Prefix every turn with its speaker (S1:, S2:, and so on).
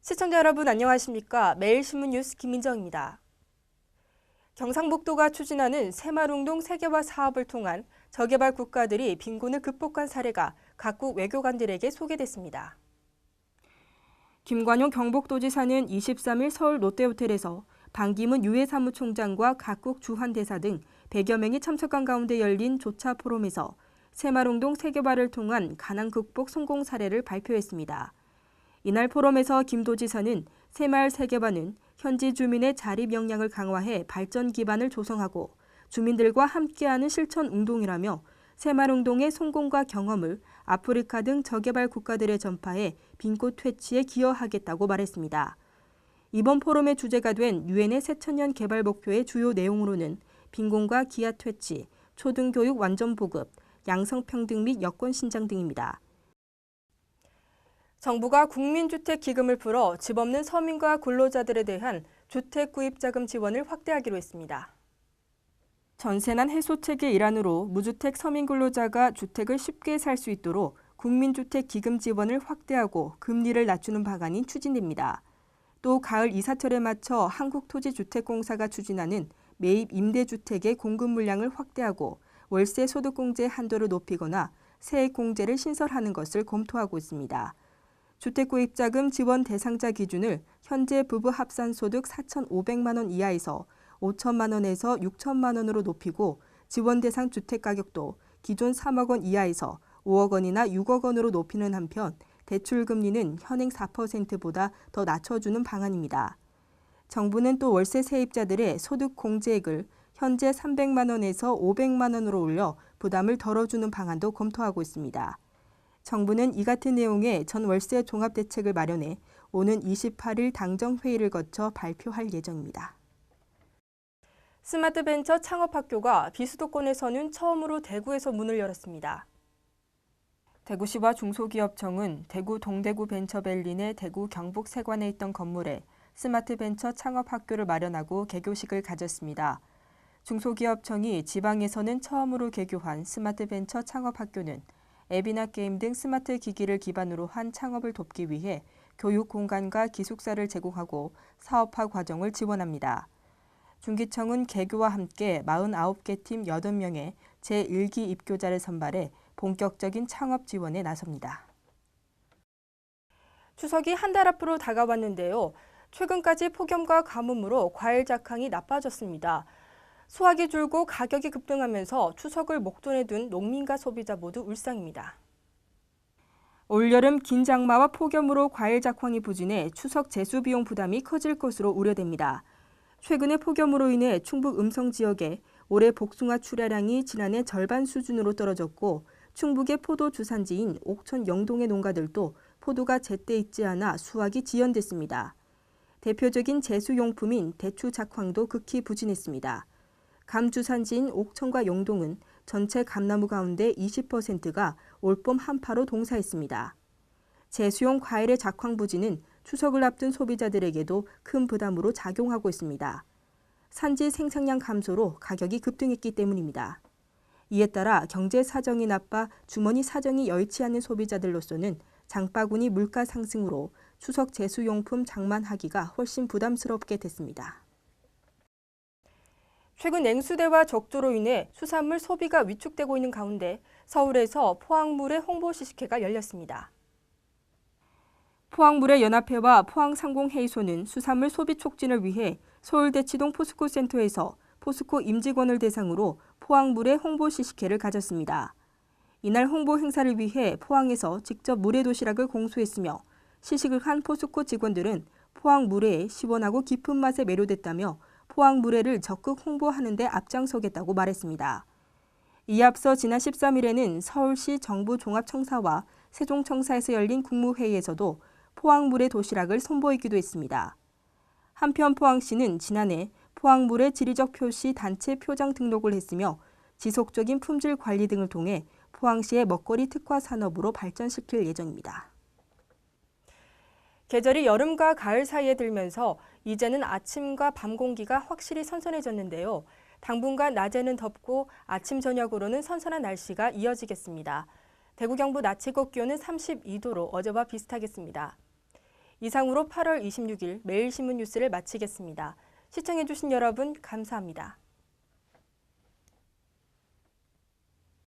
S1: 시청자 여러분 안녕하십니까? 매일신문 뉴스 김민정입니다. 경상북도가 추진하는 새마을운동 세계화 사업을 통한 저개발 국가들이 빈곤을 극복한 사례가 각국 외교관들에게 소개됐습니다. 김관용 경북도지사는 23일 서울 롯데호텔에서 반기문 유엔 사무총장과 각국 주한대사 등 100여 명이 참석한 가운데 열린 조차 포럼에서 새마을운동 세계화를 통한 가난 극복 성공 사례를 발표했습니다. 이날 포럼에서 김 도지사는 새마을 세계화는 현지 주민의 자립 역량을 강화해 발전 기반을 조성하고 주민들과 함께하는 실천 운동이라며 새마을운동의 성공과 경험을 아프리카 등 저개발 국가들에 전파해 빈곤 퇴치에 기여하겠다고 말했습니다. 이번 포럼의 주제가 된 유엔의 새천년 개발 목표의 주요 내용으로는 빈곤과 기아 퇴치, 초등교육 완전 보급, 양성평등 및 여권 신장 등입니다. 정부가 국민주택기금을 풀어 집 없는 서민과 근로자들에 대한 주택 구입 자금 지원을 확대하기로 했습니다. 전세난 해소책의 일환으로 무주택 서민 근로자가 주택을 쉽게 살 수 있도록 국민주택기금 지원을 확대하고 금리를 낮추는 방안이 추진됩니다. 또 가을 이사철에 맞춰 한국토지주택공사가 추진하는 매입 임대주택의 공급 물량을 확대하고 월세 소득공제 한도를 높이거나 세액공제를 신설하는 것을 검토하고 있습니다. 주택구입자금 지원 대상자 기준을 현재 부부 합산소득 4,500만 원 이하에서 5천만 원에서 6천만 원으로 높이고 지원 대상 주택가격도 기존 3억 원 이하에서 5억 원이나 6억 원으로 높이는 한편 대출금리는 현행 4%보다 더 낮춰주는 방안입니다. 정부는 또 월세 세입자들의 소득 공제액을 현재 300만 원에서 500만 원으로 올려 부담을 덜어주는 방안도 검토하고 있습니다. 정부는 이 같은 내용의 전 월세 종합대책을 마련해 오는 28일 당정회의를 거쳐 발표할 예정입니다. 스마트벤처 창업학교가 비수도권에서는 처음으로 대구에서 문을 열었습니다. 대구시와 중소기업청은 대구 동대구 벤처밸리 내 대구 경북세관에 있던 건물에 스마트벤처 창업학교를 마련하고 개교식을 가졌습니다. 중소기업청이 지방에서는 처음으로 개교한 스마트벤처 창업학교는 앱이나 게임 등 스마트 기기를 기반으로 한 창업을 돕기 위해 교육 공간과 기숙사를 제공하고 사업화 과정을 지원합니다. 중기청은 개교와 함께 49개 팀 8명의 제1기 입교자를 선발해 본격적인 창업 지원에 나섭니다. 추석이 한 달 앞으로 다가왔는데요. 최근까지 폭염과 가뭄으로 과일 작황이 나빠졌습니다. 수확이 줄고 가격이 급등하면서 추석을 목돈에 둔 농민과 소비자 모두 울상입니다. 올여름 긴 장마와 폭염으로 과일 작황이 부진해 추석 제수 비용 부담이 커질 것으로 우려됩니다. 최근의 폭염으로 인해 충북 음성 지역에 올해 복숭아 출하량이 지난해 절반 수준으로 떨어졌고 충북의 포도 주산지인 옥천 영동의 농가들도 포도가 제때 익지 않아 수확이 지연됐습니다. 대표적인 제수용품인 대추 작황도 극히 부진했습니다. 감 주산지인 옥천과 영동은 전체 감나무 가운데 20%가 올봄 한파로 동사했습니다. 제수용 과일의 작황 부진은 추석을 앞둔 소비자들에게도 큰 부담으로 작용하고 있습니다. 산지 생산량 감소로 가격이 급등했기 때문입니다. 이에 따라 경제 사정이 나빠 주머니 사정이 여의치 않는 소비자들로서는 장바구니 물가 상승으로 추석 제수용품 장만하기가 훨씬 부담스럽게 됐습니다. 최근 냉수대와 적조로 인해 수산물 소비가 위축되고 있는 가운데 서울에서 포항물의 홍보 시식회가 열렸습니다. 포항물의 연합회와 포항상공회의소는 수산물 소비 촉진을 위해 서울대치동 포스코센터에서 포스코 임직원을 대상으로 포항물의 홍보 시식회를 가졌습니다. 이날 홍보 행사를 위해 포항에서 직접 물회 도시락을 공수했으며 시식을 한 포스코 직원들은 포항 물회의 시원하고 깊은 맛에 매료됐다며 포항 물회를 적극 홍보하는 데 앞장서겠다고 말했습니다. 이에 앞서 지난 13일에는 서울시 정부종합청사와 세종청사에서 열린 국무회의에서도 포항 물회 도시락을 선보이기도 했습니다. 한편 포항시는 지난해 포항 물회 지리적 표시 단체 표장 등록을 했으며 지속적인 품질 관리 등을 통해 포항시의 먹거리 특화 산업으로 발전시킬 예정입니다. 계절이 여름과 가을 사이에 들면서 이제는 아침과 밤 공기가 확실히 선선해졌는데요. 당분간 낮에는 덥고 아침 저녁으로는 선선한 날씨가 이어지겠습니다. 대구 경북 낮 최고 기온은 32도로 어제와 비슷하겠습니다. 이상으로 8월 26일 매일신문 뉴스를 마치겠습니다. 시청해주신 여러분 감사합니다.